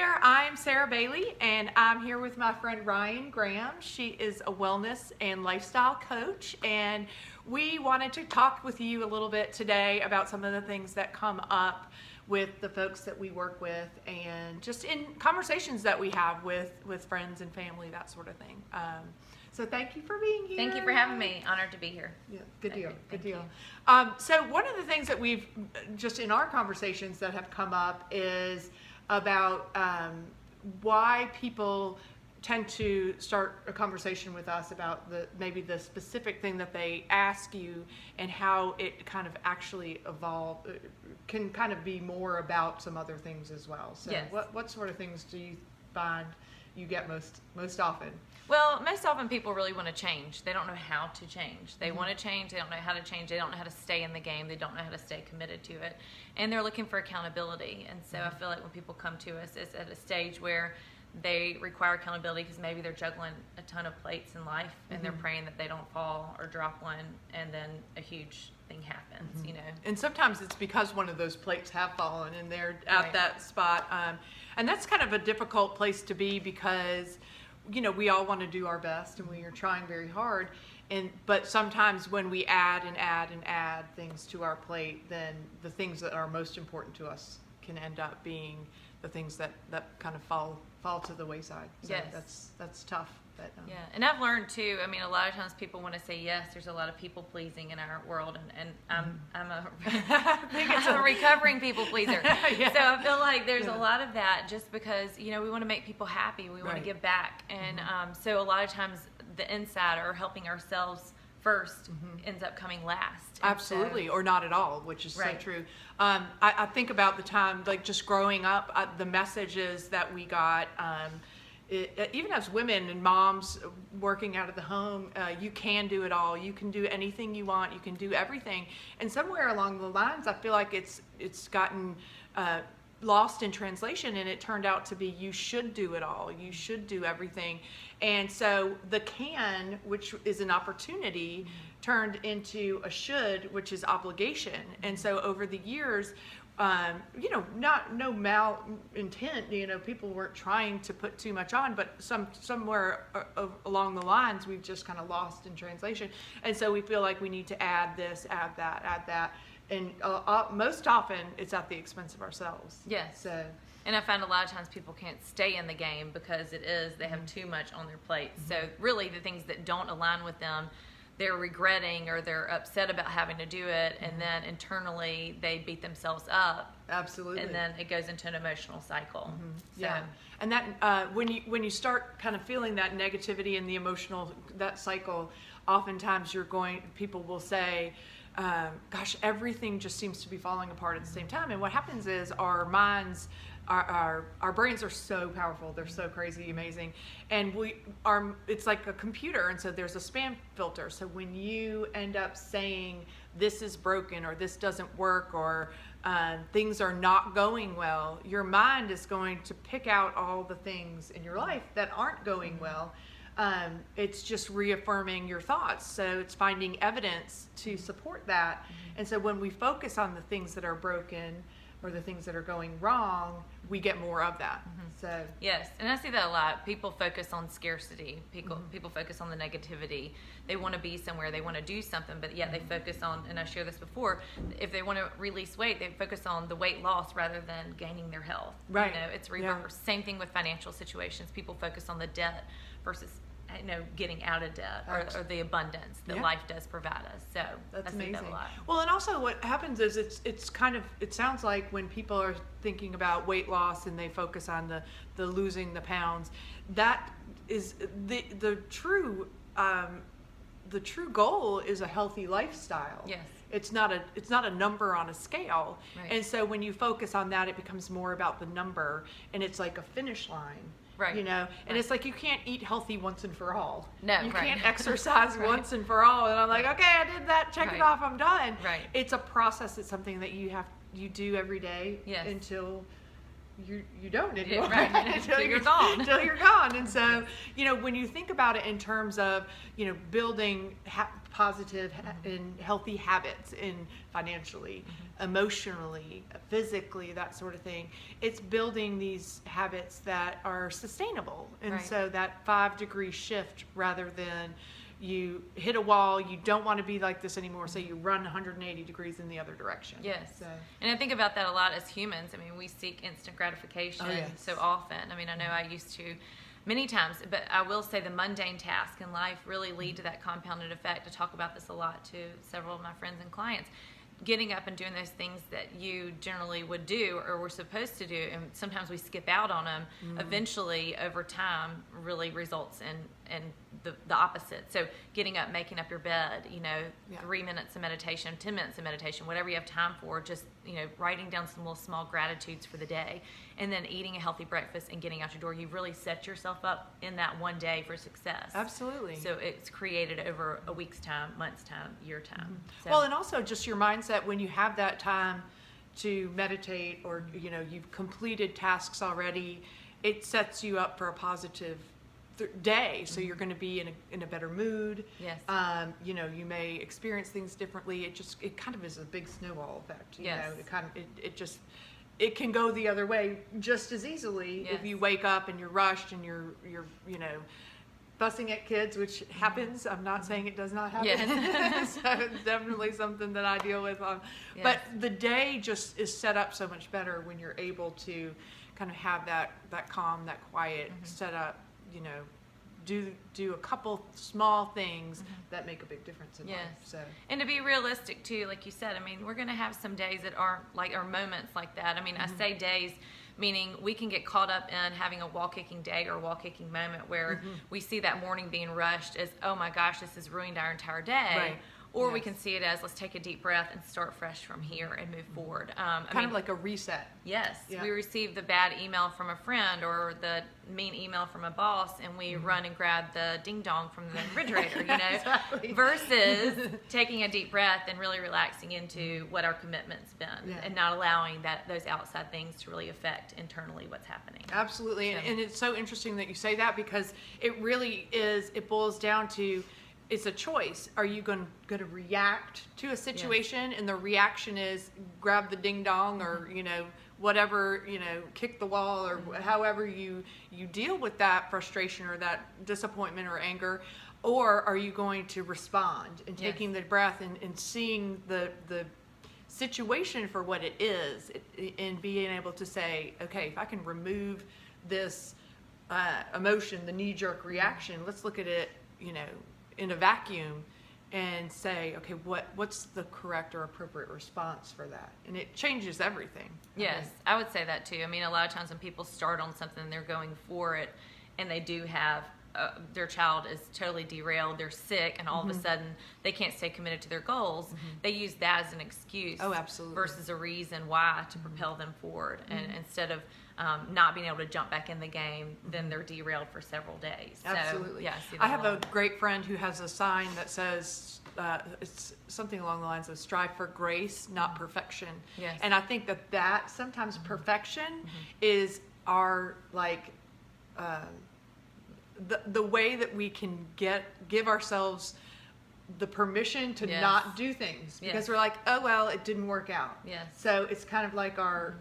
there, I'm Sarah Bailey, and I'm here with my friend Ryan Graham. She is a wellness and lifestyle coach, and we wanted to talk with you a little bit today about some of the things that come up with the folks that we work with, and just in conversations that we have with friends and family, that sort of thing. So thank you for being here. Thank you for having me. Honored to be here. Yeah, good deal. Good Thank deal. So one of the things that we've just in our conversations that have come up is about why people tend to start a conversation with us about maybe the specific thing that they ask you, and how it kind of actually can kind of be more about some other things as well. So yes. what sort of things do you find you get most often? Well, most often people really want to change. They don't know how to change. They want to change. They don't know how to change. They don't know how to stay in the game. They don't know how to stay committed to it. And they're looking for accountability. And so I feel like when people come to us, it's at a stage where they require accountability because maybe they're juggling a ton of plates in life, and they're praying that they don't fall or drop one, and then a huge thing happens, you know. And sometimes it's because one of those plates have fallen and they're at Right. that spot. And that's kind of a difficult place to be, because you know, we all want to do our best and we are trying very hard, but sometimes when we add and add and add things to our plate, then the things that are most important to us can end up being the things that kind of fall to the wayside. So Yes. that's tough. But, Yeah, and I've learned too. I mean, a lot of times people want to say yes. There's a lot of people pleasing in our world, and I'm a recovering people pleaser. Yeah. So I feel like there's a lot of that, just because we want to make people happy. We want Right. to give back, and so a lot of times the inside, or helping ourselves first, ends up coming last. And absolutely, or not at all, which is Right. so true. I think about the time, like just growing up, the messages that we got, even as women and moms working out of the home, you can do it all. You can do anything you want. You can do everything. And somewhere along the lines, I feel like it's gotten lost in translation, and it turned out to be you should do it all. You should do everything. And so the can, which is an opportunity, turned into a should, which is obligation. And so over the years, no malintent, people weren't trying to put too much on, but somewhere along the lines, we've just kind of lost in translation. And so we feel like we need to add this, add that. And most often it's at the expense of ourselves. Yes. So, and I find a lot of times people can't stay in the game because they have too much on their plates. So really the things that don't align with them, they're regretting, or they're upset about having to do it, and then internally they beat themselves up. absolutely. And then it goes into an emotional cycle. So, Yeah, and that when you start kind of feeling that negativity and the emotional, that cycle, oftentimes people will say, gosh, everything just seems to be falling apart at the same time. And what happens is our minds, our brains are so powerful. They're so crazy amazing, and it's like a computer, and so there's a spam filter. So when you end up saying this is broken, or this doesn't work, or things are not going well, your mind is going to pick out all the things in your life that aren't going well. It's just reaffirming your thoughts. So it's finding evidence to support that. And so when we focus on the things that are broken, or the things that are going wrong, we get more of that. So yes, and I see that a lot. People focus on scarcity. People focus on the negativity. They want to be somewhere. They want to do something, but yet they focus on, and I shared this before, if they want to release weight, they focus on the weight loss rather than gaining their health. Right. It's reverse. Yeah. Same thing with financial situations. People focus on the debt versus getting out of debt, or the abundance that life does provide us. So that's I see amazing. that a lot. Well, and also what happens is it sounds like when people are thinking about weight loss and they focus on the losing the pounds, that is the true goal is a healthy lifestyle. Yes. It's not a number on a scale. Right. And so when you focus on that, it becomes more about the number, and it's like a finish line. Right. And it's like you can't eat healthy once and for all. No, you right. can't exercise Right. once and for all. And I'm like, okay, I did that, check it Right. off, I'm done. Right. It's a process. It's something that you do every day Yes. until you don't anymore. Right. Until you're gone. Until you're gone. And so, when you think about it in terms of, building positive and healthy habits in financially, emotionally, physically, that sort of thing, it's building these habits that are sustainable. And so that 5-degree shift, rather than you hit a wall, you don't want to be like this anymore, so you run 180 degrees in the other direction. Yes. So. And I think about that a lot as humans. I mean, we seek instant gratification so often. I mean, I know I used to many times, but I will say the mundane tasks in life really lead to that compounded effect. I talk about this a lot to several of my friends and clients. Getting up and doing those things that you generally would do or were supposed to do, and sometimes we skip out on them, eventually over time really results in the opposite. So getting up, making up your bed, 3 minutes of meditation, 10 minutes of meditation, whatever you have time for, just, writing down some little small gratitudes for the day, and then eating a healthy breakfast and getting out your door. You've really set yourself up in that one day for success. Absolutely. So it's created over a week's time, month's time, year time. So. Well, and also just your mindset when you have that time to meditate, or, you've completed tasks already, it sets you up for a positive day. So you're going to be in a better mood. Yes. You may experience things differently. It kind of is a big snowball effect. Yes. It can go the other way just as easily if you wake up and you're rushed and you're fussing at kids, which happens. I'm not saying it does not happen. Yes. So it's definitely something that I deal with. But the day just is set up so much better when you're able to kind of have that calm, that quiet set up, do a couple small things that make a big difference in life. So. And to be realistic too, like you said, I mean, we're going to have some days that are moments like that. I mean, I say days, meaning we can get caught up in having a wall-kicking day or a wall-kicking moment where we see that morning being rushed as, oh my gosh, this has ruined our entire day. Right. Or we can see it as, let's take a deep breath and start fresh from here and move forward. Kind of like a reset. Yes. Yeah. We received the bad email from a friend or the mean email from a boss, and we run and grab the ding dong from the refrigerator, Exactly. versus taking a deep breath and really relaxing into what our commitment's been and not allowing those outside things to really affect internally what's happening. Absolutely. And it's so interesting that you say that, because it really is, it boils down to, it's a choice. Are you going to react to a situation? And the reaction is grab the ding dong or, whatever, kick the wall or however you deal with that frustration or that disappointment or anger. Or are you going to respond and taking the breath and seeing the situation for what it is, and being able to say, okay, if I can remove this emotion, the knee-jerk reaction, let's look at it, in a vacuum and say, okay, what's the correct or appropriate response for that? And it changes everything. Yes, I would say that too. I mean, a lot of times when people start on something, they're going for it, and they do have their child is totally derailed, they're sick, and all of a sudden they can't stay committed to their goals. They use that as an excuse versus a reason why to propel them forward. And instead of not being able to jump back in the game, then they're derailed for several days. Absolutely. So, I have a great friend who has a sign that says, it's something along the lines of strive for grace, not perfection. Yes. And I think that sometimes perfection is our, the way that we can give ourselves the permission to not do things, because we're like, oh well, it didn't work out. Yes. So it's kind of like our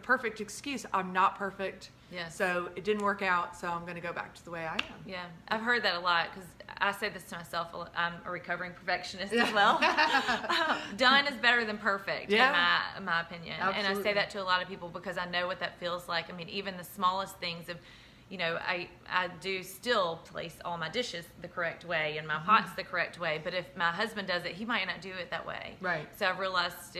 perfect excuse. I'm not perfect. Yes. So it didn't work out, so I'm going to go back to the way I am. Yeah, I've heard that a lot, because I say this to myself. I'm a recovering perfectionist as well. Done is better than perfect, in my opinion. Absolutely. And I say that to a lot of people because I know what that feels like. I mean, even the smallest things of, I do still place all my dishes the correct way and my pots the correct way. But if my husband does it, he might not do it that way. Right. So I've realized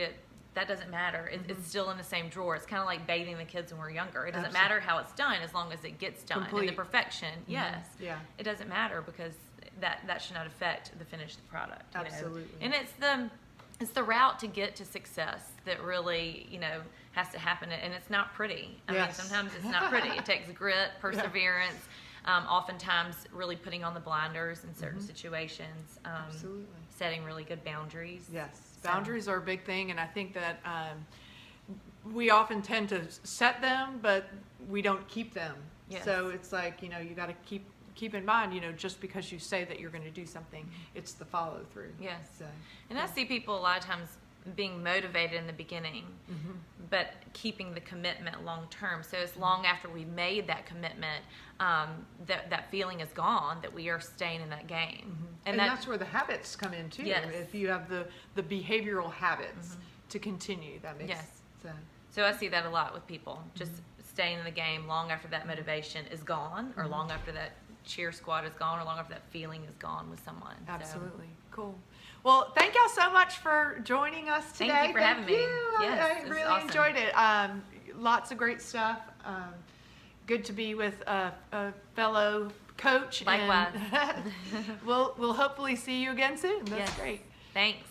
that doesn't matter. It's still in the same drawer. It's kind of like bathing the kids when we're younger. It doesn't matter how it's done as long as it gets done. Complete. And the perfection, yes. Yeah. It doesn't matter, because that should not affect the finished product. Absolutely. And it's the route to get to success that really, has to happen. And it's not pretty. I mean, sometimes it's not pretty. It takes grit, perseverance, oftentimes really putting on the blinders in certain situations. Absolutely. Setting really good boundaries. Yes. Boundaries are a big thing, and I think that we often tend to set them, but we don't keep them. Yes. So it's like, you got to keep in mind, just because you say that you're going to do something, it's the follow through. Yes. So, And I see people a lot of times being motivated in the beginning, but keeping the commitment long term. So it's long after we made that commitment, that feeling is gone, that we are staying in that game. And that's where the habits come in too. Yes. If you have the behavioral habits to continue, that makes sense. So I see that a lot with people, just staying in the game long after that motivation is gone, or long after that cheer squad is gone, or long after that feeling is gone with someone. So, Absolutely. Cool. Well, thank y'all so much for joining us today. Thank you for having me. You. Yes, I this is really awesome. enjoyed it. Lots of great stuff. Good to be with a fellow coach. Likewise. And we'll hopefully see you again soon. That's Yes. great. Thanks.